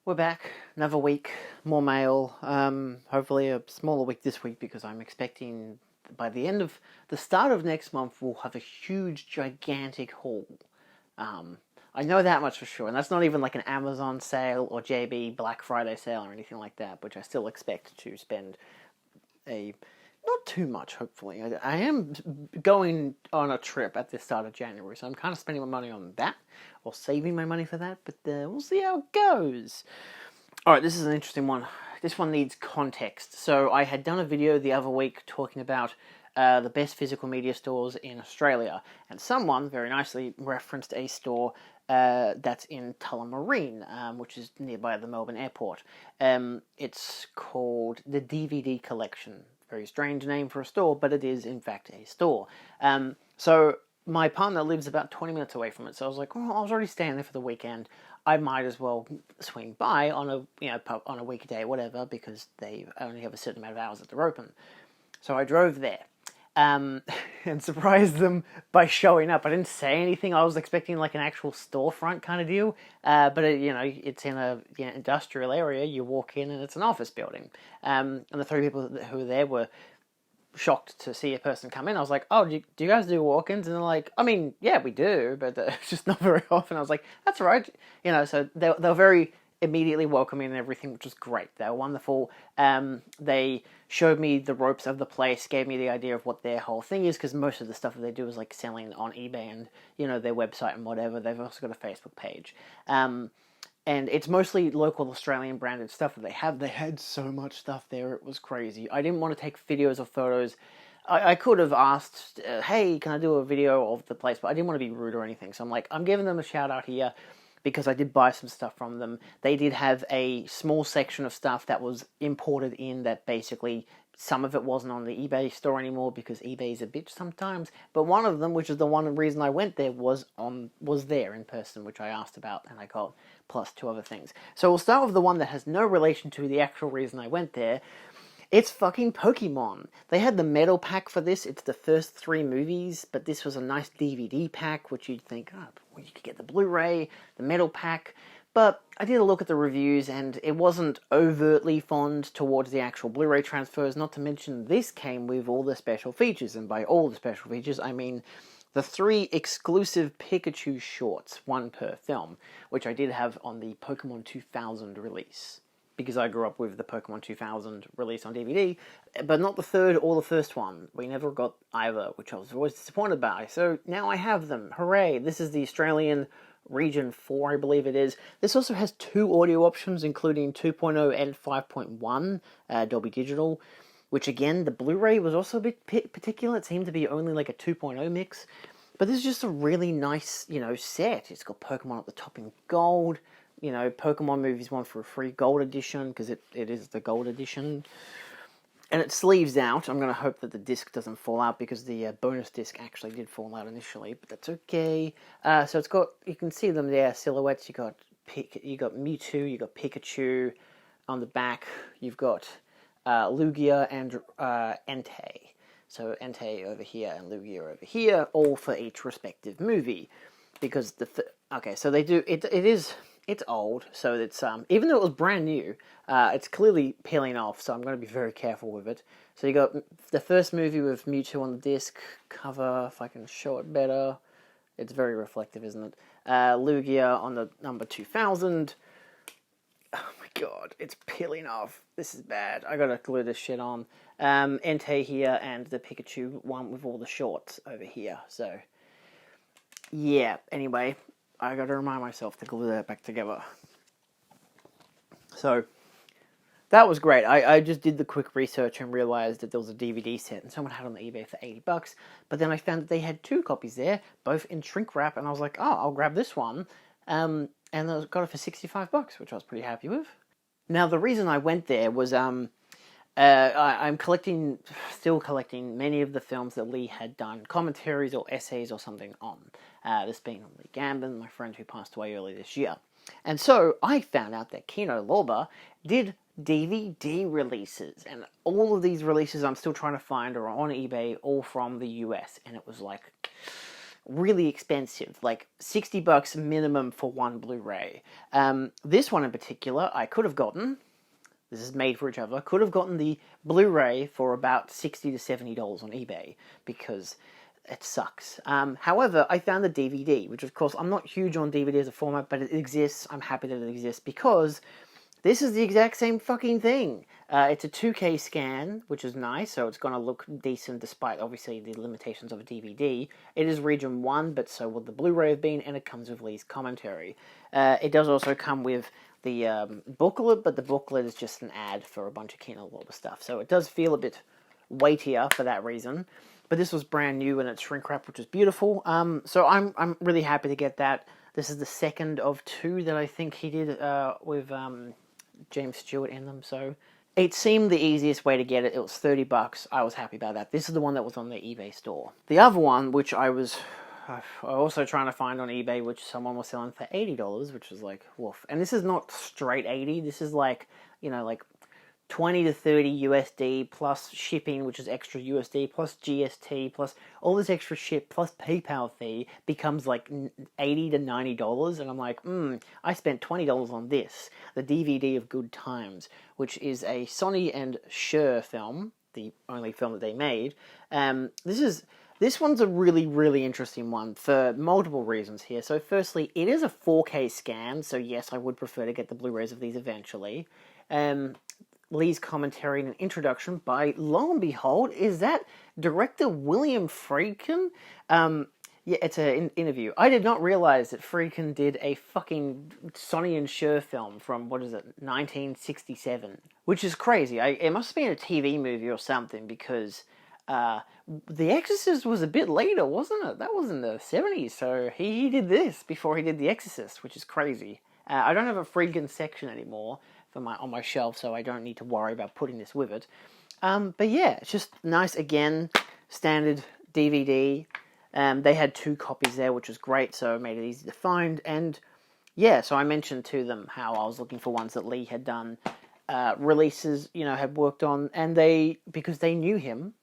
We're back, another week, more mail, hopefully a smaller week this week because I'm expecting by the end of the start of next month we'll have a huge, gigantic haul. I know that much for sure, and that's not even like an Amazon sale or JB Black Friday sale or anything like that, which I still expect to spend not too much, hopefully. I am going on a trip at the start of January, so I'm kind of spending my money on that, or saving my money for that, but we'll see how it goes. Alright, this is an interesting one. This one needs context. So I had done a video the other week talking about the best physical media stores in Australia, and someone very nicely referenced a store that's in Tullamarine, which is nearby the Melbourne airport. It's called the DVD Collection. Very strange name for a store, but it is in fact a store. So my partner lives about 20 minutes away from it, so I was like, well, I was already staying there for the weekend. I might as well swing by on a weekday, whatever, because they only have a certain amount of hours that they're open. So I drove there. And surprised them by showing up. I didn't say anything. I was expecting like an actual storefront kind of deal, but it's in a industrial area. You walk in and it's an office building. And the three people who were there were shocked to see a person come in. I was like, "Oh, do you guys do walk-ins?" And they're like, "I mean, yeah, we do, but it's just not very often." I was like, "That's all right." So they were very immediately welcoming and everything, which was great. They were wonderful. They showed me the ropes of the place, gave me the idea of what their whole thing is, because most of the stuff that they do is like selling on eBay and their website and whatever. They've also got a Facebook page, and it's mostly local Australian branded stuff that they have. They had so much stuff there, it was crazy. I didn't want to take videos or photos. I could have asked, hey, can I do a video of the place, but I didn't want to be rude or anything. So I'm like, I'm giving them a shout out here, because I did buy some stuff from them. They did have a small section of stuff that was imported in that basically some of it wasn't on the eBay store anymore because eBay's a bitch sometimes. But one of them, which is the one reason I went there, was there in person, which I asked about and I got, plus two other things. So we'll start with the one that has no relation to the actual reason I went there. It's fucking Pokemon. They had the metal pack for this. It's the first 3 movies, but this was a nice DVD pack, which you'd think, well, you could get the Blu-ray, the metal pack. But I did a look at the reviews, and it wasn't overtly fond towards the actual Blu-ray transfers, not to mention this came with all the special features, and by all the special features, I mean the 3 exclusive Pikachu shorts, 1 per film, which I did have on the Pokemon 2000 release, because I grew up with the Pokemon 2000 release on DVD, but not the 3rd or the 1st one. We never got either, which I was always disappointed by. So now I have them. Hooray! This is the Australian Region 4, I believe it is. This also has 2 audio options, including 2.0 and 5.1 Dolby Digital, which again, the Blu-ray was also a bit particular. It seemed to be only like a 2.0 mix. But this is just a really nice, set. It's got Pokemon at the top in gold. Pokemon movies won for a free gold edition, because it is the gold edition. And it sleeves out. I'm going to hope that the disc doesn't fall out, because the bonus disc actually did fall out initially, but that's okay. So it's got, you can see them there, silhouettes. You got Mewtwo, you got Pikachu on the back. You've got Lugia and Entei. So Entei over here and Lugia over here, all for each respective movie. Because so they do, it's old, so it's, even though it was brand new, it's clearly peeling off, so I'm going to be very careful with it. So you got the first movie with Mewtwo on the disc cover, if I can show it better. It's very reflective, isn't it? Lugia on the number 2000. Oh my god, it's peeling off. This is bad. I gotta glue this shit on. Entei here, and the Pikachu one with all the shorts over here, so yeah, anyway, I gotta remind myself to glue that back together. So, that was great. I just did the quick research and realized that there was a DVD set, and someone had it on eBay for $80, but then I found that they had 2 copies there, both in shrink wrap, and I was like, oh, I'll grab this one, and I got it for $65, which I was pretty happy with. Now, the reason I went there was, I'm still collecting many of the films that Lee had done commentaries or essays or something on. This being Lee Gambin, my friend who passed away earlier this year. And so I found out that Kino Lorber did DVD releases, and all of these releases I'm still trying to find are on eBay, all from the US, and it was like, really expensive, like $60 minimum for one Blu-ray. This one in particular, I could have gotten. This is made for each other. Could have gotten the Blu-ray for about $60 to $70 on eBay because it sucks. However, I found the DVD, which of course I'm not huge on DVD as a format, but it exists. I'm happy that it exists because this is the exact same fucking thing. It's a 2K scan, which is nice, so it's going to look decent despite, obviously, the limitations of a DVD. It is region 1, but so would the Blu-ray have been, and it comes with Lee's commentary. It does also come with the booklet, but the booklet is just an ad for a bunch of Kino Lorber stuff, so it does feel a bit weightier for that reason. But this was brand new, and it's shrink wrap, which is beautiful. So I'm really happy to get that. This is the second of 2 that I think he did with James Stewart in them, so it seemed the easiest way to get it. It was $30. I was happy about that. This is the one that was on the eBay store. The other one, which I was also trying to find on eBay, which someone was selling for $80, which was like, woof. And this is not straight 80. This is like, you know, like 20 to 30 USD plus shipping, which is extra USD, plus GST, plus all this extra shit, plus PayPal fee becomes like $80 to $90. And I'm like, I spent $20 on this, the DVD of Good Times, which is a Sonny and Cher film, the only film that they made. This one's a really, really interesting one for multiple reasons here. So firstly, it is a 4K scan, so yes, I would prefer to get the Blu-rays of these eventually. Lee's commentary and an introduction by, lo and behold, is that director William Friedkin? Yeah, it's an interview. I did not realize that Friedkin did a fucking Sonny and Cher film from, 1967. Which is crazy. It must have been a TV movie or something, because The Exorcist was a bit later, wasn't it? That was in the 70s, so he did this before he did The Exorcist, which is crazy. I don't have a Friedkin section anymore on my shelf, so I don't need to worry about putting this with it. But yeah, it's just nice, again, standard DVD. They had 2 copies there, which was great, so it made it easy to find. And yeah, so I mentioned to them how I was looking for ones that Lee had done releases, had worked on, and because they knew him.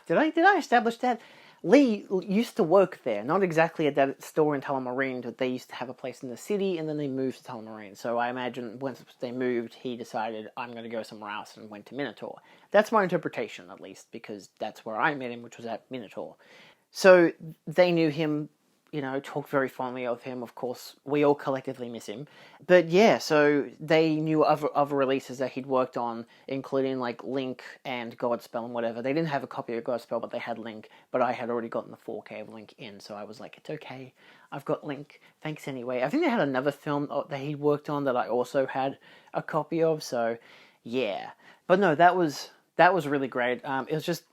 Did I establish that? Lee used to work there, not exactly at that store in Tullamarine, but they used to have a place in the city, and then they moved to Tullamarine. So I imagine once they moved, he decided, I'm going to go somewhere else, and went to Minotaur. That's my interpretation, at least, because that's where I met him, which was at Minotaur. So they knew him, talked very fondly of him. Of course, we all collectively miss him. But yeah, so they knew other releases that he'd worked on, including like Link and Godspell and whatever. They didn't have a copy of Godspell, but they had Link. But I had already gotten the 4K of Link in, so I was like, it's okay. I've got Link. Thanks anyway. I think they had another film that he'd worked on that I also had a copy of, so yeah. But no, that was really great. It was just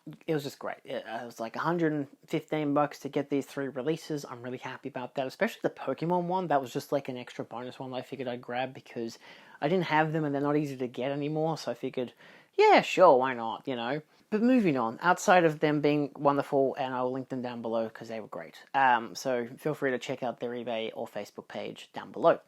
great. It was like $115 to get these 3 releases. I'm really happy about that, especially the Pokemon one. That was just like an extra bonus one that I figured I'd grab because I didn't have them and they're not easy to get anymore. So I figured, yeah, sure, why not, But moving on, outside of them being wonderful, and I'll link them down below because they were great. So feel free to check out their eBay or Facebook page down below.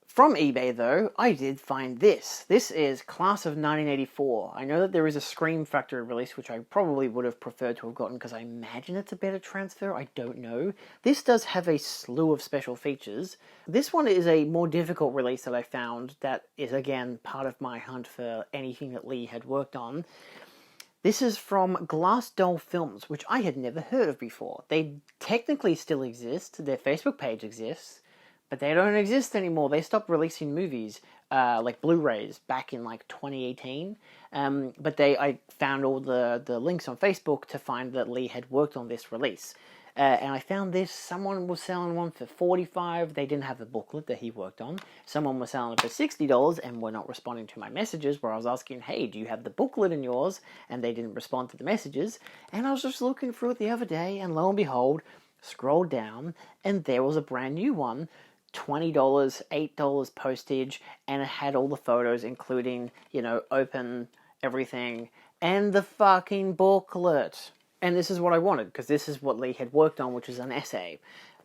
From eBay, though, I did find this. This is Class of 1984. I know that there is a Scream Factory release, which I probably would have preferred to have gotten because I imagine it's a better transfer. I don't know. This does have a slew of special features. This one is a more difficult release that I found that is, again, part of my hunt for anything that Lee had worked on. This is from Glass Doll Films, which I had never heard of before. They technically still exist. Their Facebook page exists. But they don't exist anymore. They stopped releasing movies, like Blu-rays, back in like 2018. But I found all the links on Facebook to find that Lee had worked on this release. And I found this. Someone was selling one for $45. They didn't have the booklet that he worked on. Someone was selling it for $60 and were not responding to my messages where I was asking, hey, do you have the booklet in yours? And they didn't respond to the messages. And I was just looking through it the other day, and lo and behold, scrolled down, and there was a brand new one. $20, $8 postage, and it had all the photos, including, open everything, and the fucking booklet. And this is what I wanted, because this is what Lee had worked on, which is an essay.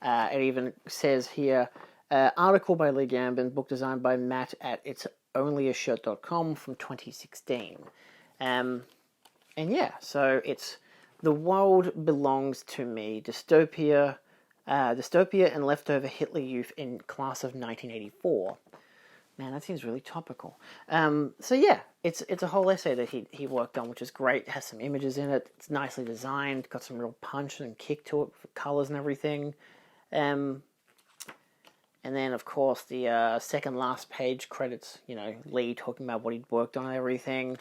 It even says here, article by Lee Gambin, book designed by Matt at itsonlyashirt.com from 2016. And yeah, so it's The world belongs to me. Dystopia and leftover Hitler Youth in class of 1984. Man, that seems really topical. So yeah, it's a whole essay that he worked on, which is great. It has some images in it. It's nicely designed. Got some real punch and kick to it, for colours and everything. And then, of course, the second last page credits, Lee talking about what he'd worked on and everything.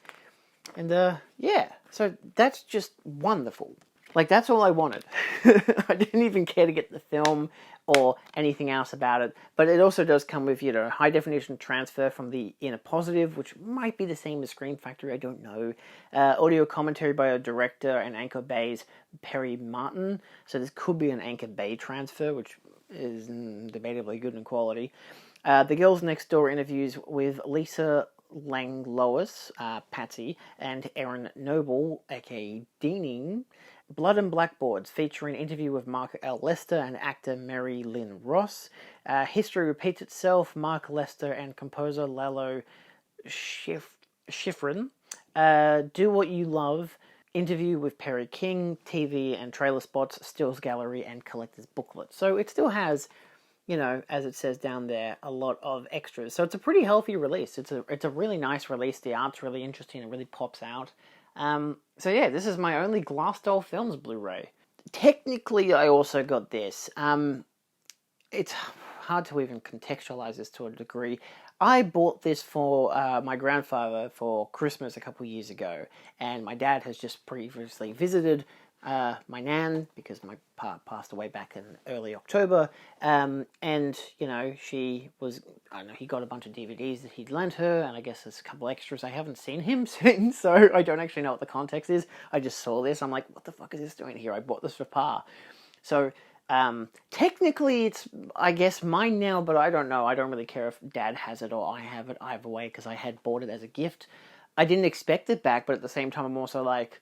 And, yeah, so that's just wonderful. Like, that's all I wanted. I didn't even care to get the film or anything else about it. But it also does come with, high-definition transfer from the Inner Positive, which might be the same as Scream Factory, I don't know. Audio commentary by a director and Anchor Bay's Perry Martin. So this could be an Anchor Bay transfer, which is debatably good in quality. The Girls Next Door interviews with Lisa Langlois, Patsy, and Erin Noble, aka Deaning. Blood and Blackboards, featuring an interview with Mark L. Lester and actor Mary Lynn Ross. History Repeats Itself, Mark Lester and composer Lalo Schifrin. Do What You Love, interview with Perry King, TV and trailer spots, stills gallery, and collector's booklet. So it still has, as it says down there, a lot of extras. So it's a pretty healthy release. It's a really nice release. The art's really interesting. It really pops out. So yeah, this is my only Glass Doll Films Blu-ray. Technically, I also got this. It's hard to even contextualize this to a degree. I bought this for my grandfather for Christmas a couple years ago, and my dad has just previously visited my nan, because my pa passed away back in early October, and, she was, he got a bunch of DVDs that he'd lent her, and I guess there's a couple extras I haven't seen him since, so I don't actually know what the context is. I just saw this, I'm like, what the fuck is this doing here? I bought this for Pa. So, technically it's, I guess, mine now, but I don't know. I don't really care if Dad has it or I have it, either way, because I had bought it as a gift. I didn't expect it back, but at the same time I'm also like,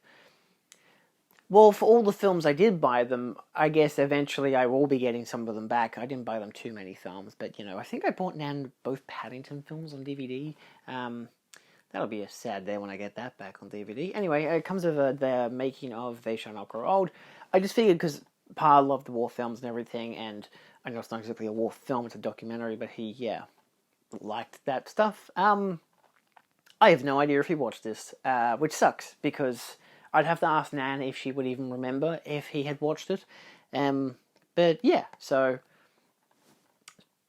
well, for all the films I did buy them, I guess eventually I will be getting some of them back. I didn't buy them too many films, but, I think I bought Nan both Paddington films on DVD. That'll be a sad day when I get that back on DVD. Anyway, it comes with the making of They Shall Not Grow Old. I just figured, because Pa loved the war films and everything, and I know it's not exactly a war film, it's a documentary, but he, liked that stuff. I have no idea if he watched this, which sucks, because I'd have to ask Nan if she would even remember if he had watched it. But yeah, so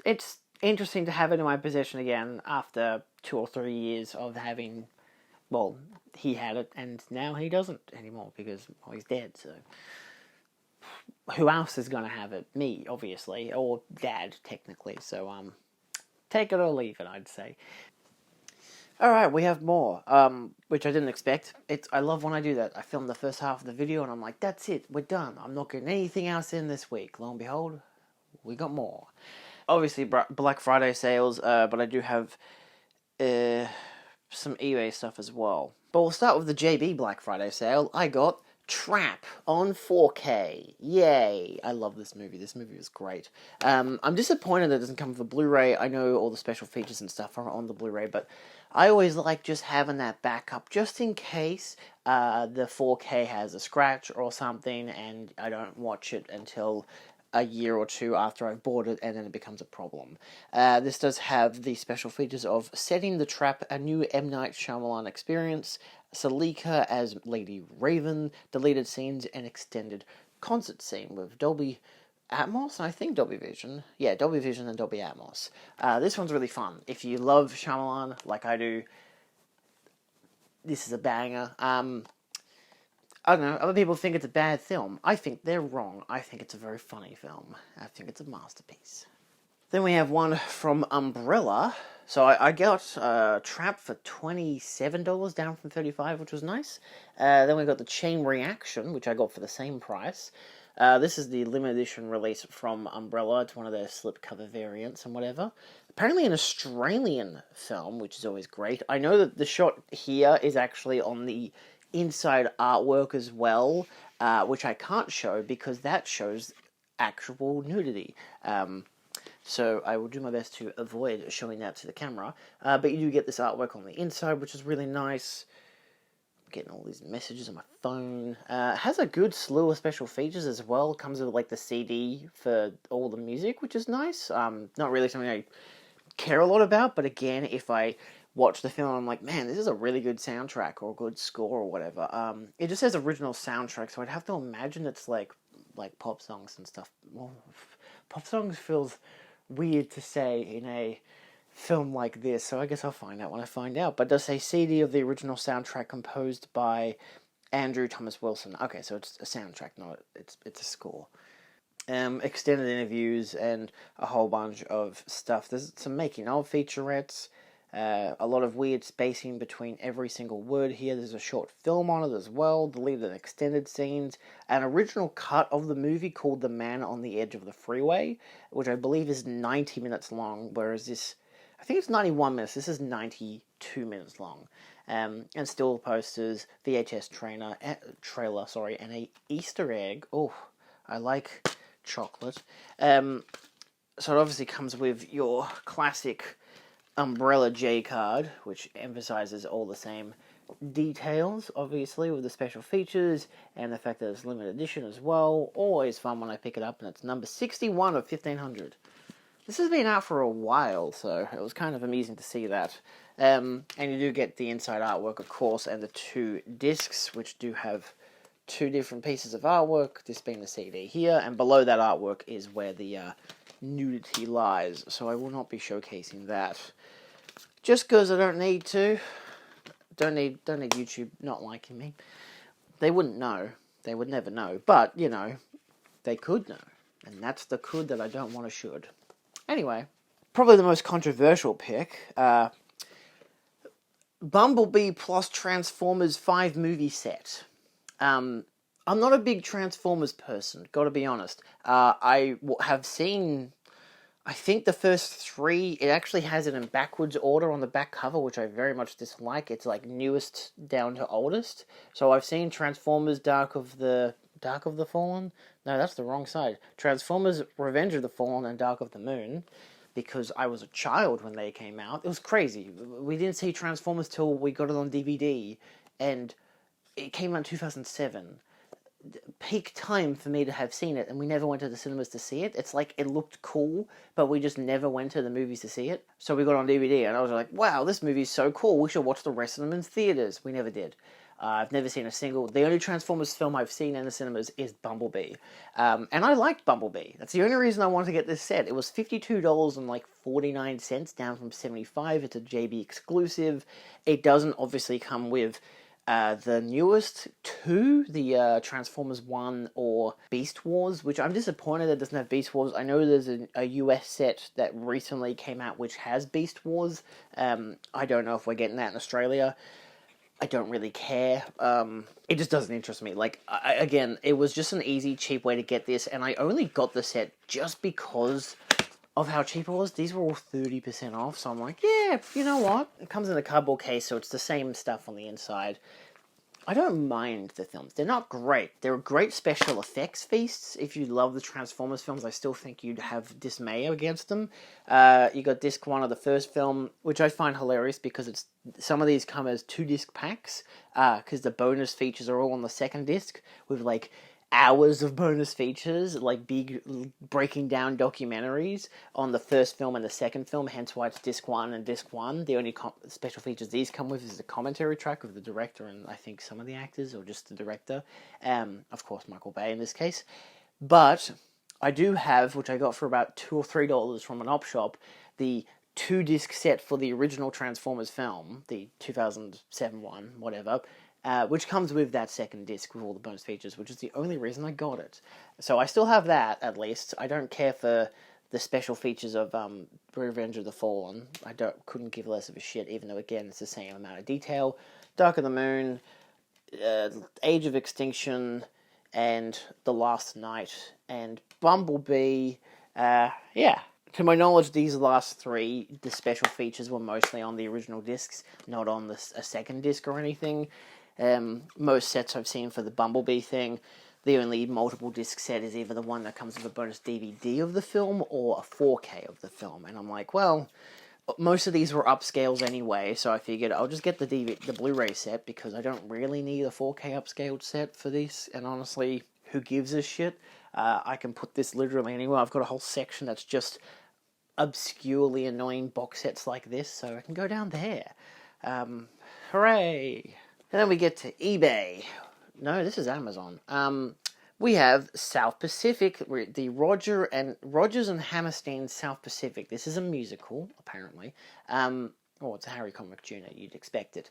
it's interesting to have it in my possession again after 2 or 3 years of having, well, he had it and now he doesn't anymore because, well, he's dead, so who else is going to have it? Me, obviously, or Dad, technically, so take it or leave it, I'd say. Alright, we have more, which I didn't expect. I love when I do that. I film the first half of the video and I'm like, that's it, we're done. I'm not getting anything else in this week. Lo and behold, we got more. Obviously, Black Friday sales, but I do have some eBay stuff as well. But we'll start with the JB Black Friday sale. I got Trap on 4K. Yay! I love this movie. This movie was great. I'm disappointed that it doesn't come with a Blu-ray. I know all the special features and stuff are on the Blu-ray, but I always like just having that backup, just in case the 4K has a scratch or something, and I don't watch it until a year or two after I've bought it, and then it becomes a problem. This does have the special features of Setting the Trap, a new M. Night Shyamalan experience, Salika as Lady Raven, deleted scenes, and extended concert scene with Dolby Atmos, I think Dolby Vision. Yeah, Dolby Vision and Dolby Atmos. This one's really fun. If you love Shyamalan, like I do, this is a banger. I don't know, other people think it's a bad film. I think they're wrong. I think it's a very funny film. I think it's a masterpiece. Then we have one from Umbrella. So I got Trap for $27, down from $35, which was nice. Then we got the Chain Reaction, which I got for the same price. This is the limited edition release from Umbrella. It's one of their slipcover variants and whatever. Apparently an Australian film, which is always great. I know that the shot here is actually on the inside artwork as well, which I can't show because that shows actual nudity. So I will do my best to avoid showing that to the camera. But you do get this artwork on the inside, which is really nice. getting all these messages on my phone. It has a good slew of special features as well. It comes with like the CD for all the music, which is nice. Not really something I care a lot about, but again, if I watch the film, I'm like, man, this is a really good soundtrack or a good score or whatever. It just says original soundtrack, so I'd have to imagine it's like pop songs and stuff. Well, pop songs feels weird to say in a film like this, so I guess I'll find out when I find out. But it does say CD of the original soundtrack composed by Andrew Thomas Wilson. Okay, so it's a soundtrack, not it's a score. Extended interviews and a whole bunch of stuff. There's some making of featurettes, a lot of weird spacing between every single word here. There's a short film on it as well, deleted extended scenes, an original cut of the movie called The Man on the Edge of the Freeway, which I believe is 90 minutes long, whereas this, I think it's 91 minutes, this is 92 minutes long. And still posters, VHS trailer, and a Easter egg. Oh, I like chocolate. So it obviously comes with your classic Umbrella J card, which emphasizes all the same details, obviously, with the special features and the fact that it's limited edition as well. Always fun when I pick it up, and it's number 61 of 1500. This has been out for a while, so it was kind of amusing to see that. And you do get the inside artwork, of course, and the 2 discs, which do have 2 different pieces of artwork, this being the CD here, and below that artwork is where the nudity lies, so I will not be showcasing that. Just because I don't need to. Don't need YouTube not liking me. They wouldn't know. They would never know. But, you know, they could know. And that's the could that I don't want to should. Anyway, probably the most controversial pick, Bumblebee plus Transformers 5 movie set. I'm not a big Transformers person, gotta be honest. I have seen, I think the first 3, it actually has it in backwards order on the back cover, which I very much dislike. It's like newest down to oldest. So I've seen Transformers Dark of the Fallen? No, that's the wrong side. Transformers Revenge of the Fallen and Dark of the Moon, because I was a child when they came out. It was crazy. We didn't see Transformers till we got it on DVD, and it came out in 2007. Peak time for me to have seen it, and we never went to the cinemas to see it. It's like it looked cool, but we just never went to the movies to see it. So we got it on DVD, and I was like, wow, this movie's so cool. We should watch the rest of them in theaters. We never did. I've never seen a single... The only Transformers film I've seen in the cinemas is Bumblebee. And I liked Bumblebee. That's the only reason I wanted to get this set. It was $52.49, down from $75. It's a JB exclusive. It doesn't obviously come with the newest 2, the Transformers 1 or Beast Wars, which I'm disappointed that doesn't have Beast Wars. I know there's a US set that recently came out which has Beast Wars. I don't know if we're getting that in Australia. I don't really care. It just doesn't interest me. Like, again, it was just an easy, cheap way to get this, and I only got the set just because of how cheap it was. These were all 30% off, so I'm like, yeah, you know what? It comes in a cardboard case, so it's the same stuff on the inside. I don't mind the films. They're not great. They're great special effects feasts. If you love the Transformers films, I still think you'd have dismay against them. You got disc 1 of the first film, which I find hilarious because some of these come as 2-disc packs, because the bonus features are all on the second disc, with like hours of bonus features, like big breaking down documentaries on the first film and the second film, hence why it's disc 1 and disc 1. The only special features these come with is the commentary track of the director and I think some of the actors, or just the director. Of course, Michael Bay in this case. But I do have, which I got for about $2 or $3 from an op shop, the 2-disc set for the original Transformers film, the 2007 one, whatever, which comes with that second disc with all the bonus features, which is the only reason I got it. So I still have that, at least. I don't care for the special features of Revenge of the Fallen. I couldn't give less of a shit, even though, again, it's the same amount of detail. Dark of the Moon, Age of Extinction, and The Last Night, and Bumblebee. Yeah. To my knowledge, these last 3, the special features were mostly on the original discs, not on a second disc or anything. Most sets I've seen for the Bumblebee thing, the only multiple disc set is either the one that comes with a bonus DVD of the film or a 4K of the film. And I'm like, well, most of these were upscales anyway, so I figured I'll just get the Blu-ray set because I don't really need a 4K upscaled set for this, and honestly, who gives a shit? I can put this literally anywhere. I've got a whole section that's just obscurely annoying box sets like this, so I can go down there. Hooray! And then we get to eBay. No, this is Amazon. We have South Pacific, the Rogers and Hammerstein South Pacific. This is a musical, apparently. It's a Harry Connick Jr., you'd expect it.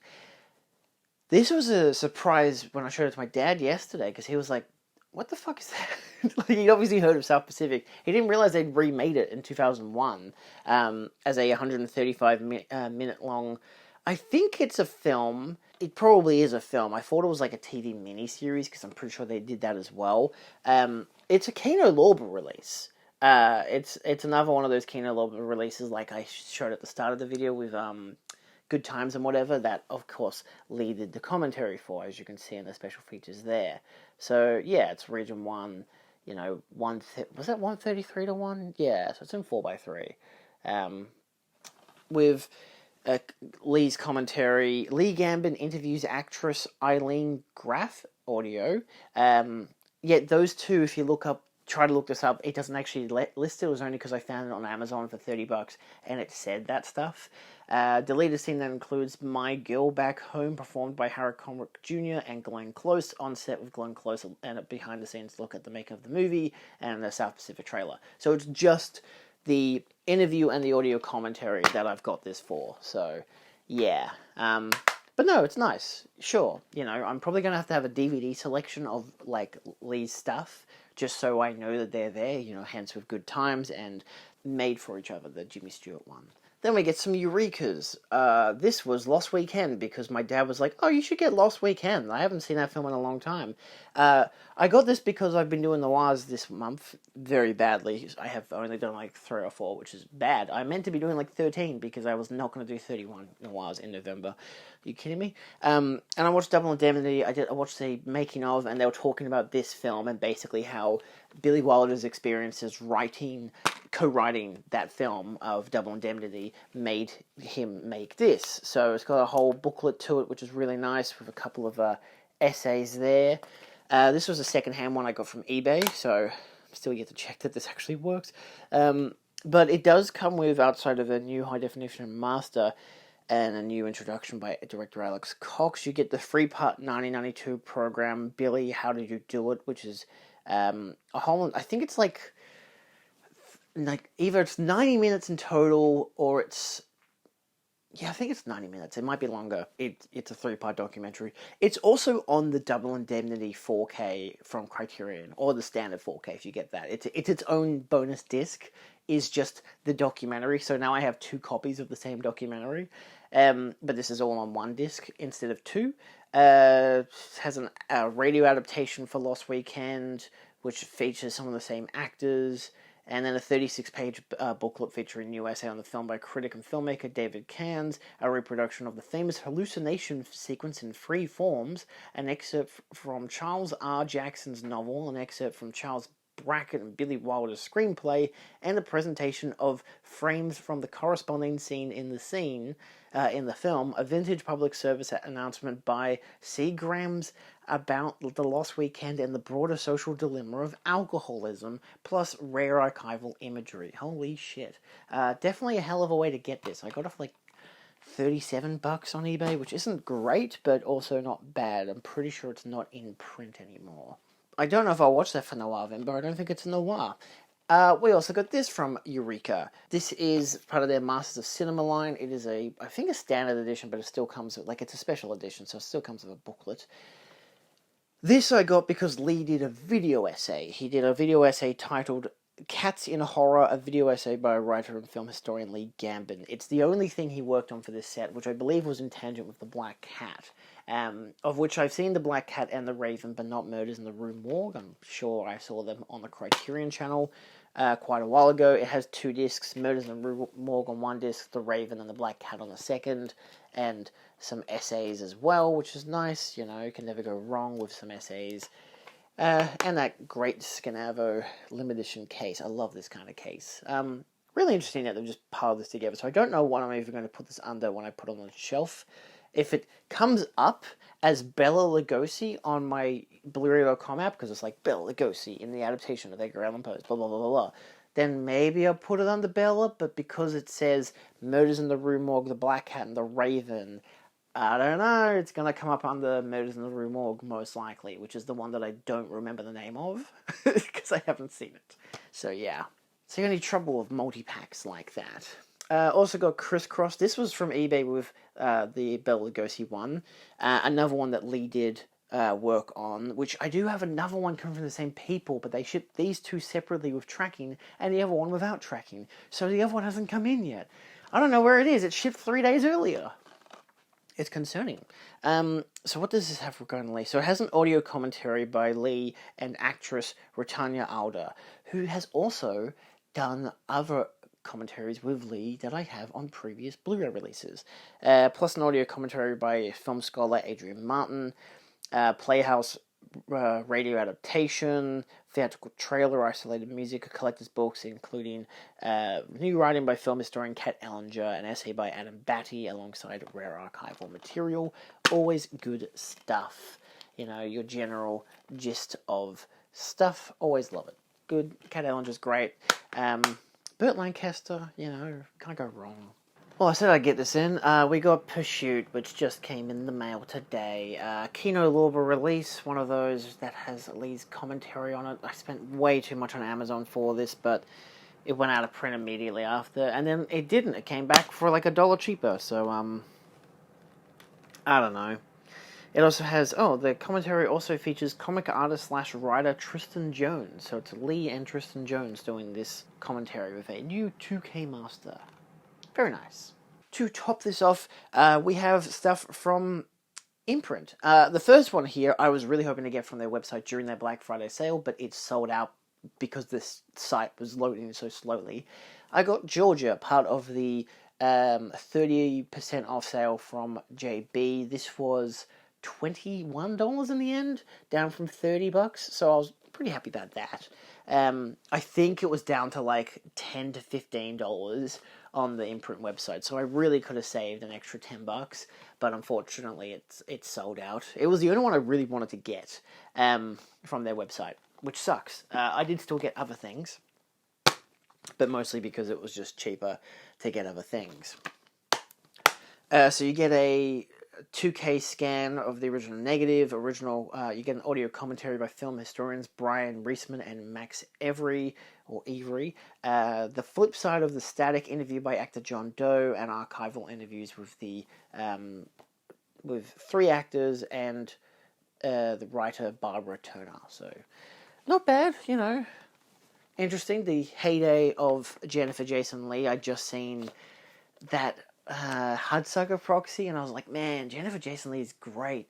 This was a surprise when I showed it to my dad yesterday, because he was like, what the fuck is that? Like, he'd obviously heard of South Pacific. He didn't realize they'd remade it in 2001 as a 135-minute long... I think it's a film. It probably is a film. I thought it was like a TV miniseries because I'm pretty sure they did that as well. It's a Kino Lorber release. It's another one of those Kino Lorber releases like I showed at the start of the video with Good Times and whatever, that of course Lee did the commentary for, as you can see in the special features there. So yeah, it's Region 1, was that 133 to 1? Yeah, so it's in 4:3. With... Lee's commentary. Lee Gambin interviews actress Eileen Graff, audio. Those two, if you try to look this up, it doesn't actually list it. It was only because I found it on Amazon for $30 and it said that stuff. Deleted scene that includes My Girl Back Home, performed by Harry Connick Jr. and Glenn Close, on set with Glenn Close, and a behind the scenes look at the making of the movie and the South Pacific trailer. So it's just the interview and the audio commentary that I've got this for. So, yeah. But no, it's nice. Sure, I'm probably going to have a DVD selection of, like, Lee's stuff, just so I know that they're there, hence with Good Times and Made for Each Other, the Jimmy Stewart one. Then we get some Eurekas. This was Lost Weekend, because my dad was like, oh, you should get Lost Weekend. I haven't seen that film in a long time. I got this because I've been doing noirs this month very badly. I have only done like 3 or 4, which is bad. I meant to be doing like 13 because I was not going to do 31 noirs in November. Are you kidding me? And I watched Double Indemnity. I watched the making of, and they were talking about this film and basically how Billy Wilder's experiences co-writing that film of Double Indemnity made him make this. So it's got a whole booklet to it, which is really nice, with a couple of essays there. This was a second-hand one I got from eBay, so I'm still yet to check that this actually works. But it does come with, outside of a new high-definition master and a new introduction by director Alex Cox, you get the 3-part 1992 program, Billy, How Did You Do It?, which is a whole... I think it's like either it's 90 minutes in total, or it's... Yeah, I think it's 90 minutes. It might be longer. It's a 3-part documentary. It's also on the Double Indemnity 4K from Criterion, or the standard 4K if you get that. It's its own bonus disc, is just the documentary. So now I have 2 copies of the same documentary. But this is all on 1 disc instead of 2. It has a radio adaptation for Lost Weekend, which features some of the same actors. And then a 36-page booklet featuring new essay on the film by critic and filmmaker David Cairns, a reproduction of the famous hallucination sequence in 3 forms, an excerpt from Charles R. Jackson's novel, an excerpt from Charles Brackett and Billy Wilder's screenplay, and a presentation of frames from the corresponding scene in the film, a vintage public service announcement by Seagrams about the Lost Weekend and the broader social dilemma of alcoholism, plus rare archival imagery. Holy shit. Definitely a hell of a way to get this. I got it for like $37 on eBay, which isn't great, but also not bad. I'm pretty sure it's not in print anymore. I don't know if I'll watch that for Noir, I don't think it's a noir. We also got this from Eureka. This is part of their Masters of Cinema line. It is I think a standard edition, but it still comes with, it's a special edition, so it still comes with a booklet. This I got because Lee did a video essay. He did a video essay titled Cats in Horror, a video essay by writer and film historian Lee Gambin. It's the only thing he worked on for this set, which I believe was in tangent with The Black Cat, of which I've seen The Black Cat and The Raven, but not Murders in the Rue Morgue. I'm sure I saw them on the Criterion channel quite a while ago. It has 2 discs, Murders in the Rue Morgue on 1 disc, The Raven and The Black Cat on the 2nd, and some essays as well, which is nice. You can never go wrong with some essays. And that great Scanavo limited edition case. I love this kind of case. really interesting that they've just piled this together. So I don't know what I'm even going to put this under when I put it on the shelf. If it comes up as Bela Lugosi on my Blu-ray.com app, because it's like Bela Lugosi in the adaptation of Edgar Allan Poe's blah blah blah blah blah, then maybe I'll put it under Bela. But because it says Murders in the Rue Morgue, The Black Cat, and The Raven, I don't know. It's going to come up under Murders in the Rue Morgue most likely, which is the one that I don't remember the name of because I haven't seen it. So yeah. So you got any trouble with multi-packs like that? Also got Criss Cross. This was from eBay with the Bela Lugosi one. Another one that Lee did work on, which I do have another one coming from the same people, but they shipped these two separately with tracking, and the other one without tracking. So the other one hasn't come in yet. I don't know where it is. It shipped 3 days earlier. It's concerning. So what does this have regarding Lee? So it has an audio commentary by Lee and actress Rutanya Alder, who has also done other commentaries with Lee that I have on previous Blu-ray releases. Plus an audio commentary by film scholar Adrian Martin, Playhouse radio adaptation, theatrical trailer, isolated music, collector's books, including new writing by film historian Kat Ellinger, an essay by Adam Batty, alongside rare archival material. Always good stuff. You know, your general gist of stuff. Always love it. Good. Kat Ellinger's great. Burt Lancaster, you know, can't go wrong. Well, I said I'd get this in. We got Pursuit, which just came in the mail today. Kino Lorber release, one of those that has Lee's commentary on it. I spent way too much on Amazon for this, but it went out of print immediately after. And then it didn't. It came back for like $1 cheaper, so, I don't know. It also has, the commentary also features comic artist / writer Tristan Jones. So it's Lee and Tristan Jones doing this commentary with a new 2K master. Very nice. To top this off, we have stuff from Imprint. The first one here, I was really hoping to get from their website during their Black Friday sale, but it's sold out because this site was loading so slowly. I got Georgia, part of the 30% off sale from JB. This was $21 in the end, down from $30, so I was pretty happy about that. I think it was down to like $10 to $15 on the Imprint website, so I really could have saved an extra $10, but unfortunately it's sold out. It was the only one I really wanted to get from their website, which sucks. I did still get other things, but mostly because it was just cheaper to get other things. So you get a 2K scan of the original negative, you get an audio commentary by film historians Brian Reisman and Max Every. The flip side of the static, interview by actor John Doe, and archival interviews with the with 3 actors and the writer Barbara Turner. So not bad, you know. Interesting. The heyday of Jennifer Jason Leigh. I just seen that Hudsucker Proxy, and I was like, man, Jennifer Jason Leigh is great.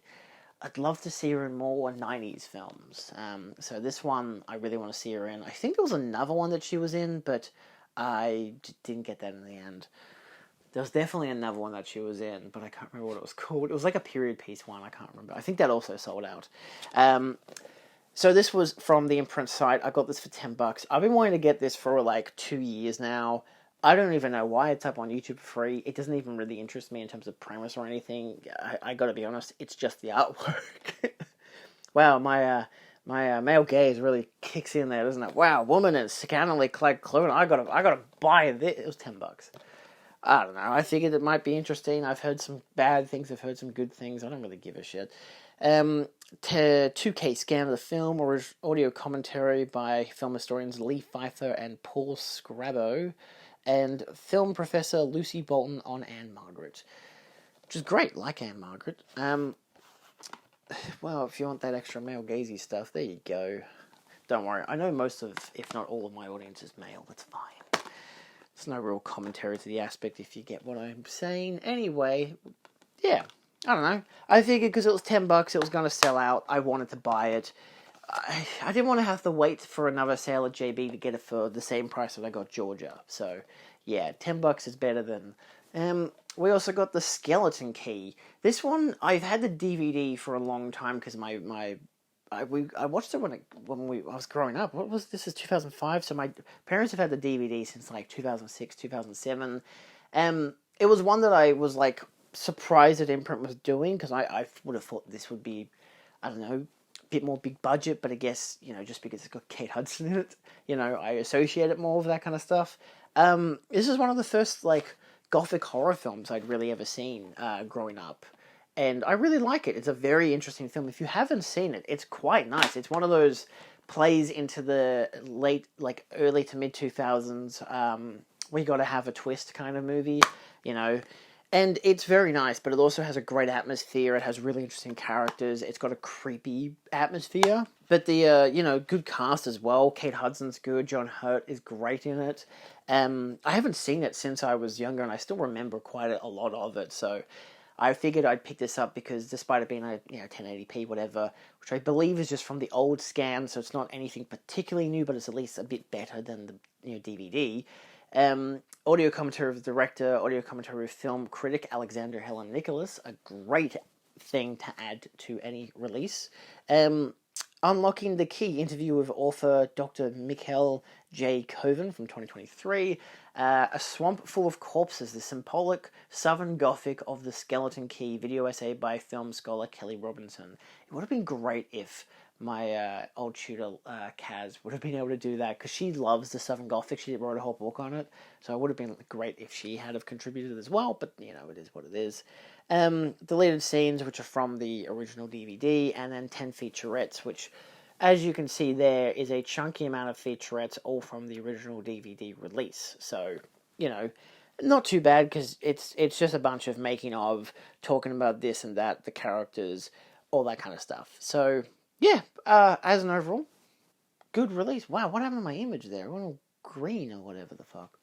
I'd love to see her in more 90s films. So this one, I really want to see her in. I think there was another one that she was in, but I didn't get that in the end. There was definitely another one that she was in, but I can't remember what it was called. It was like a period piece one, I can't remember. I think that also sold out. So this was from the Imprint site. I got this for $10. I've been wanting to get this for like 2 years now. I don't even know why it's up on YouTube for free. It doesn't even really interest me in terms of premise or anything. I gotta be honest, it's just the artwork. Wow, my male gaze really kicks in there, doesn't it? Wow, woman in scantily clad clothing. I gotta buy this. It was $10. I don't know. I figured it might be interesting. I've heard some bad things. I've heard some good things. I don't really give a shit. 2K scan of the film, or audio commentary by film historians Lee Pfeiffer and Paul Scrabo, and film professor Lucy Bolton on Anne Margaret, which is great, like Anne Margaret. Well, if you want that extra male gazy stuff, there you go. Don't worry, I know most of, if not all of my audience is male, that's fine. There's no real commentary to the aspect, if you get what I'm saying. Anyway, yeah, I don't know. I figured because it was $10, it was going to sell out. I wanted to buy it. I didn't want to have to wait for another sale at JB to get it for the same price that I got Georgia. So, yeah, $10 is better than... we also got the Skeleton Key. This one, I've had the DVD for a long time because my I watched it when I was growing up. What was this? Is 2005. So my parents have had the DVD since like 2006, 2007. It was one that I was like surprised that Imprint was doing, because I would have thought this would be, I don't know, a bit more big budget. But I guess, just because it's got Kate Hudson in it, I associate it more with that kind of stuff. This is one of the first like gothic horror films I'd really ever seen growing up. And I really like it. It's a very interesting film. If you haven't seen it, it's quite nice. It's one of those plays into the early to mid 2000s, where you got to have a twist kind of movie, And it's very nice, but it also has a great atmosphere. It has really interesting characters. It's got a creepy atmosphere. But the, good cast as well. Kate Hudson's good. John Hurt is great in it. I haven't seen it since I was younger, and I still remember quite a lot of it, so I figured I'd pick this up because despite it being a 1080p whatever, which I believe is just from the old scan, so it's not anything particularly new, but it's at least a bit better than the DVD. Audio commentary of the director, audio commentary of film critic Alexander Helen Nicholas, a great thing to add to any release. Unlocking the Key, interview with author Dr. Mikhail J. Coven from 2023. A Swamp Full of Corpses, the symbolic Southern Gothic of the Skeleton Key, video essay by film scholar Kelly Robinson. It would have been great if my old tutor, Kaz, would have been able to do that, because she loves the Southern Gothic. She wrote a whole book on it, so it would have been great if she had have contributed as well, but, it is what it is. Deleted scenes, which are from the original DVD, and then 10 featurettes, which, as you can see there, is a chunky amount of featurettes, all from the original DVD release. So, not too bad, because it's just a bunch of making of, talking about this and that, the characters, all that kind of stuff. So, yeah, as an overall, good release. Wow, what happened to my image there? It went all green or whatever the fuck.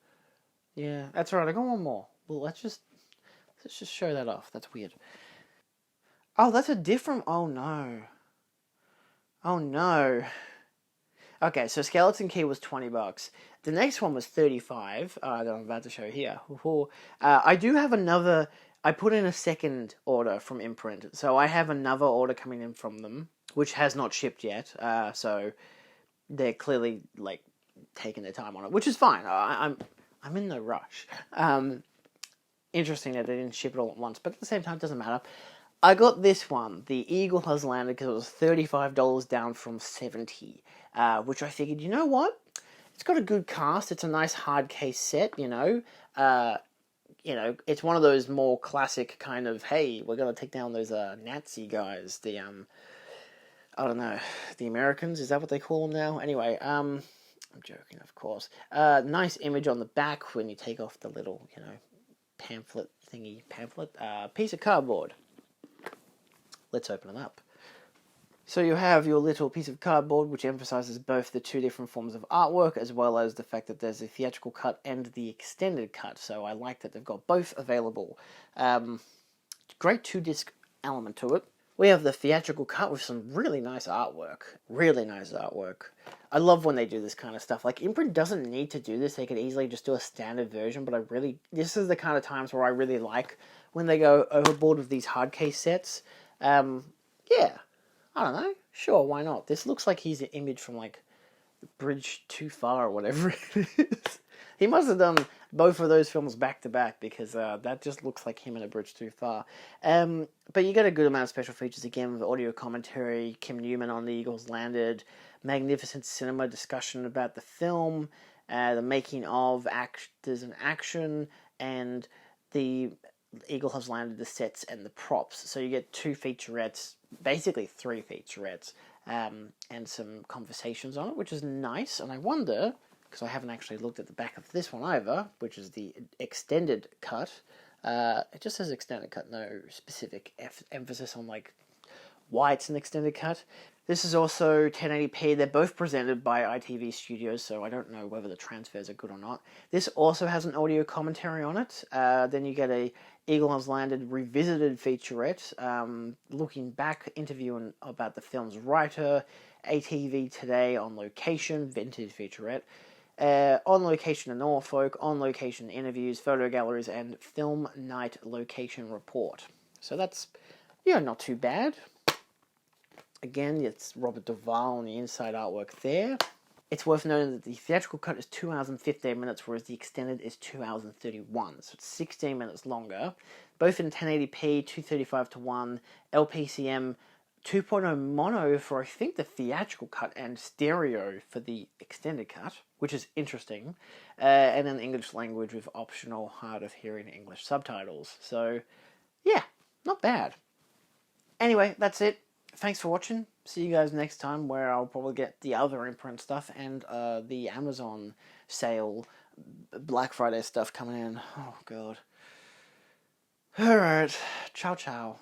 Yeah, that's right, I got one more. Well, let's just show that off. That's weird. Oh, that's a different... Oh, no. Oh, no. Okay, so Skeleton Key was $20. The next one was $35, that I'm about to show here. I do have another... I put in a second order from Imprint, so I have another order coming in from them, which has not shipped yet, so they're clearly, taking their time on it, which is fine. I'm in no rush. Interesting that they didn't ship it all at once, but at the same time, it doesn't matter. I got this one, The Eagle Has Landed, because it was $35 down from $70, which I figured, you know what? It's got a good cast. It's a nice hard case set, it's one of those more classic kind of, hey, we're going to take down those Nazi guys, the, I don't know, the Americans, is that what they call them now? Anyway, I'm joking, of course. Nice image on the back when you take off the little, pamphlet, piece of cardboard. Let's open it up. So you have your little piece of cardboard, which emphasizes both the two different forms of artwork, as well as the fact that there's a theatrical cut and the extended cut. So I like that they've got both available. Great 2-disc element to it. We have the theatrical cut with some really nice artwork. Really nice artwork. I love when they do this kind of stuff. Imprint doesn't need to do this. They could easily just do a standard version, but this is the kind of times where I really like when they go overboard with these hard case sets. Yeah, I don't know. Sure, why not? This looks like he's an image from, the Bridge Too Far or whatever it is. He must have done both of those films back to back, because that just looks like him in A Bridge Too Far. But you get a good amount of special features again, with audio commentary, Kim Newman on The Eagles Landed, magnificent cinema discussion about the film, the making of, actors and action, and the Eagle Has Landed, the sets and the props. So you get 2 featurettes, basically 3 featurettes, and some conversations on it, which is nice. And I wonder, because I haven't actually looked at the back of this one either, which is the extended cut. It just says extended cut, no specific emphasis on why it's an extended cut. This is also 1080p. They're both presented by ITV Studios, so I don't know whether the transfers are good or not. This also has an audio commentary on it. Then you get a Eagle Has Landed revisited featurette, looking back, interviewing about the film's writer, ATV Today on location, vintage featurette, on location in Norfolk, on location interviews, photo galleries, and film night location report. So that's, not too bad. Again, it's Robert Duvall on the inside artwork there. It's worth noting that the theatrical cut is 2 hours and 15 minutes, whereas the extended is 2 hours and 31, so it's 16 minutes longer. Both in 1080p, 235:1, LPCM, 2.0 mono for, I think, the theatrical cut, and stereo for the extended cut, which is interesting. And then English language with optional hard of hearing English subtitles. So, yeah, not bad. Anyway, that's it. Thanks for watching. See you guys next time, where I'll probably get the other Imprint stuff and the Amazon sale Black Friday stuff coming in. Oh, God. Alright. Ciao, ciao.